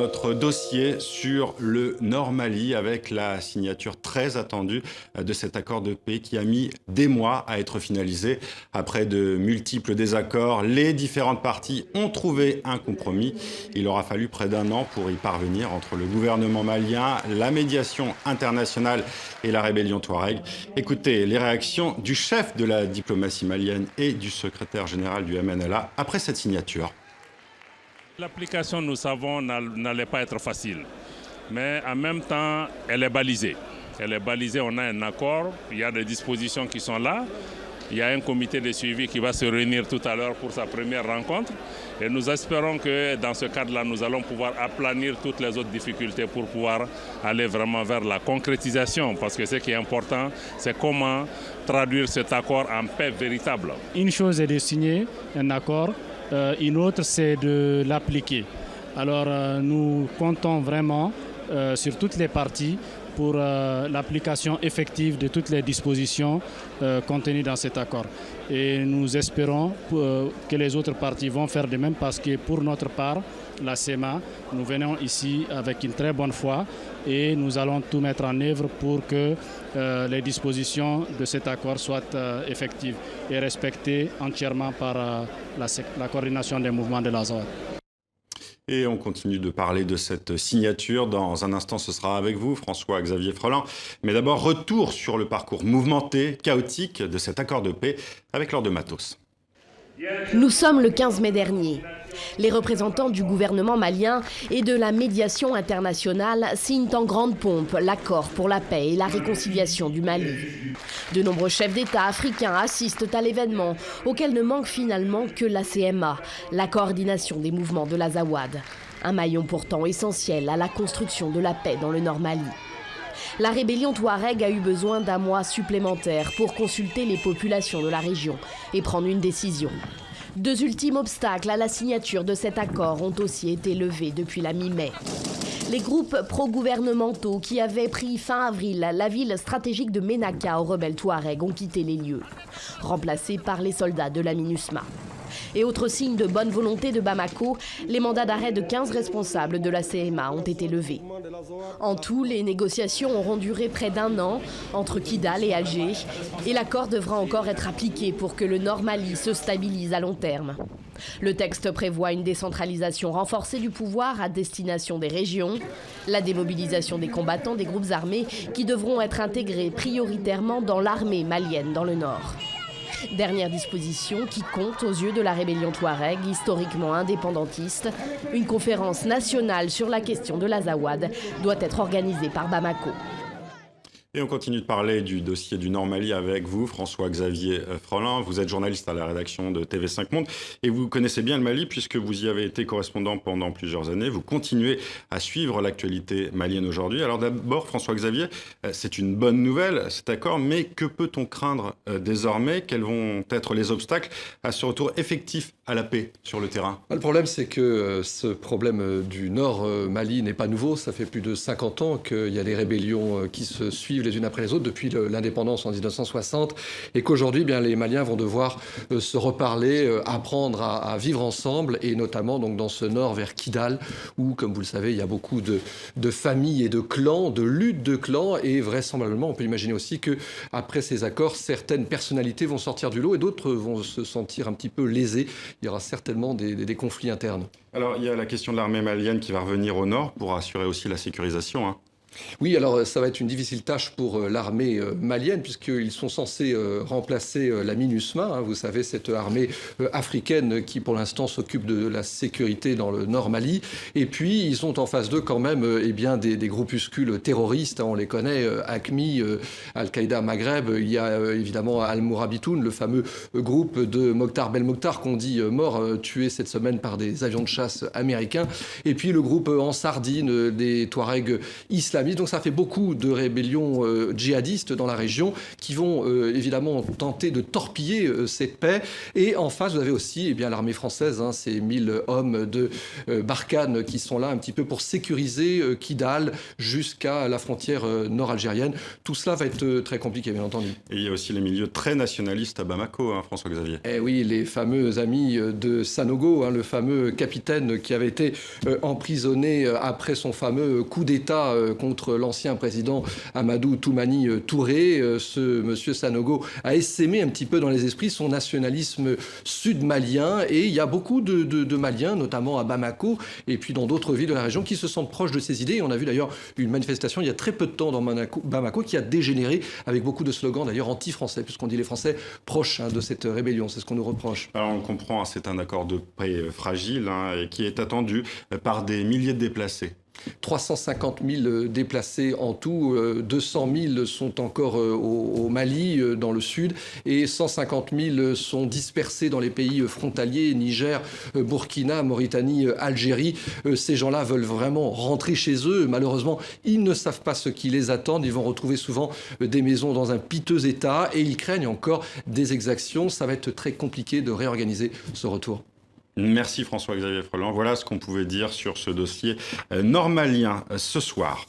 notre dossier sur le Nord-Mali avec la signature très attendue de cet accord de paix qui a mis des mois à être finalisé. Après de multiples désaccords, les différentes parties ont trouvé un compromis. Il aura fallu près d'un an pour y parvenir entre le gouvernement malien, la médiation internationale et la rébellion Touareg. Écoutez les réactions du chef de la diplomatie malienne et du secrétaire général du MNLA après cette signature. L'application, nous savons, n'allait pas être facile. Mais en même temps, elle est balisée. Elle est balisée, on a un accord, il y a des dispositions qui sont là. Il y a un comité de suivi qui va se réunir tout à l'heure pour sa première rencontre. Et nous espérons que dans ce cadre-là, nous allons pouvoir aplanir toutes les autres difficultés pour pouvoir aller vraiment vers la concrétisation. Parce que ce qui est important, c'est comment traduire cet accord en paix véritable. Une chose est de signer un accord. Une autre, c'est de l'appliquer. Alors, nous comptons vraiment sur toutes les parties pour l'application effective de toutes les dispositions contenues dans cet accord. Et nous espérons que les autres parties vont faire de même parce que pour notre part, la CEMA, nous venons ici avec une très bonne foi et nous allons tout mettre en œuvre pour que les dispositions de cet accord soient effectives et respectées entièrement par la coordination des mouvements de l'Azawad. Et on continue de parler de cette signature. Dans un instant, ce sera avec vous, François-Xavier Froland. Mais d'abord, retour sur le parcours mouvementé, chaotique de cet accord de paix avec Laure de Matos. Nous sommes le 15 mai dernier. Les représentants du gouvernement malien et de la médiation internationale signent en grande pompe l'accord pour la paix et la réconciliation du Mali. De nombreux chefs d'État africains assistent à l'événement, auquel ne manque finalement que la CMA, la coordination des mouvements de l'Azawad. Un maillon pourtant essentiel à la construction de la paix dans le Nord Mali. La rébellion Touareg a eu besoin d'un mois supplémentaire pour consulter les populations de la région et prendre une décision. Deux ultimes obstacles à la signature de cet accord ont aussi été levés depuis la mi-mai. Les groupes pro-gouvernementaux qui avaient pris fin avril la ville stratégique de Ménaka aux rebelles Touareg ont quitté les lieux, remplacés par les soldats de la MINUSMA. Et autre signe de bonne volonté de Bamako, les mandats d'arrêt de 15 responsables de la CMA ont été levés. En tout, les négociations auront duré près d'un an entre Kidal et Alger. Et l'accord devra encore être appliqué pour que le Nord Mali se stabilise à long terme. Le texte prévoit une décentralisation renforcée du pouvoir à destination des régions, la démobilisation des combattants des groupes armés qui devront être intégrés prioritairement dans l'armée malienne dans le Nord. Dernière disposition qui compte aux yeux de la rébellion Touareg, historiquement indépendantiste, une conférence nationale sur la question de l'Azawad doit être organisée par Bamako. Et on continue de parler du dossier du Nord-Mali avec vous, François-Xavier Froland. Vous êtes journaliste à la rédaction de TV5 Monde et vous connaissez bien le Mali puisque vous y avez été correspondant pendant plusieurs années. Vous continuez à suivre l'actualité malienne aujourd'hui. Alors d'abord, François-Xavier, c'est une bonne nouvelle cet accord, mais que peut-on craindre désormais? Quels vont être les obstacles à ce retour effectif à la paix sur le terrain? Le problème, c'est que ce problème du Nord-Mali n'est pas nouveau. Ça fait plus de 50 ans qu'il y a des rébellions qui se suivent les unes après les autres depuis l'indépendance en 1960 et qu'aujourd'hui, bien, les Maliens vont devoir se reparler, apprendre à vivre ensemble et notamment donc, dans ce nord vers Kidal où, comme vous le savez, il y a beaucoup de familles et de clans, de luttes de clans et vraisemblablement, on peut imaginer aussi qu'après ces accords, certaines personnalités vont sortir du lot et d'autres vont se sentir un petit peu lésées. Il y aura certainement des conflits internes. Alors, il y a la question de l'armée malienne qui va revenir au nord pour assurer aussi la sécurisation, hein. Oui, alors ça va être une difficile tâche pour l'armée malienne puisqu'ils sont censés remplacer la MINUSMA, hein, vous savez, cette armée africaine qui pour l'instant s'occupe de la sécurité dans le nord Mali. Et puis ils ont en face d'eux quand même eh bien, des groupuscules terroristes, hein, on les connaît, AQMI, Al-Qaïda Maghreb, il y a évidemment Al-Mourabitoun, le fameux groupe de Mokhtar Belmokhtar qu'on dit mort, tué cette semaine par des avions de chasse américains. Et puis le groupe en sardine des Touaregs islamistes islamistes. Donc ça fait beaucoup de rébellions djihadistes dans la région qui vont évidemment tenter de torpiller cette paix. Et en face, vous avez aussi l'armée française, ces 1000 hommes de Barkhane qui sont là un petit peu pour sécuriser Kidal jusqu'à la frontière nord-algérienne. Tout cela va être très compliqué, bien entendu. Et il y a aussi les milieux très nationalistes à Bamako, François-Xavier. Eh oui, les fameux amis de Sanogo, le fameux capitaine qui avait été emprisonné après son fameux coup d'État contre l'ancien président Amadou Toumani Touré. Ce monsieur Sanogo a essaimé un petit peu dans les esprits son nationalisme sud-malien. Et il y a beaucoup de Maliens, notamment à Bamako et puis dans d'autres villes de la région, qui se sentent proches de ces idées. Et on a vu d'ailleurs une manifestation il y a très peu de temps dans Bamako qui a dégénéré avec beaucoup de slogans d'ailleurs anti-français, puisqu'on dit les Français proches de cette rébellion. C'est ce qu'on nous reproche. Alors on comprend, c'est un accord de paix fragile et qui est attendu par des milliers de déplacés. 350 000 déplacés en tout, 200 000 sont encore au Mali, dans le sud, et 150 000 sont dispersés dans les pays frontaliers, Niger, Burkina, Mauritanie, Algérie. Ces gens-là veulent vraiment rentrer chez eux. Malheureusement, ils ne savent pas ce qui les attend. Ils vont retrouver souvent des maisons dans un piteux état et ils craignent encore des exactions. Ça va être très compliqué de réorganiser ce retour. Merci François-Xavier Freland. Voilà ce qu'on pouvait dire sur ce dossier nord-malien ce soir.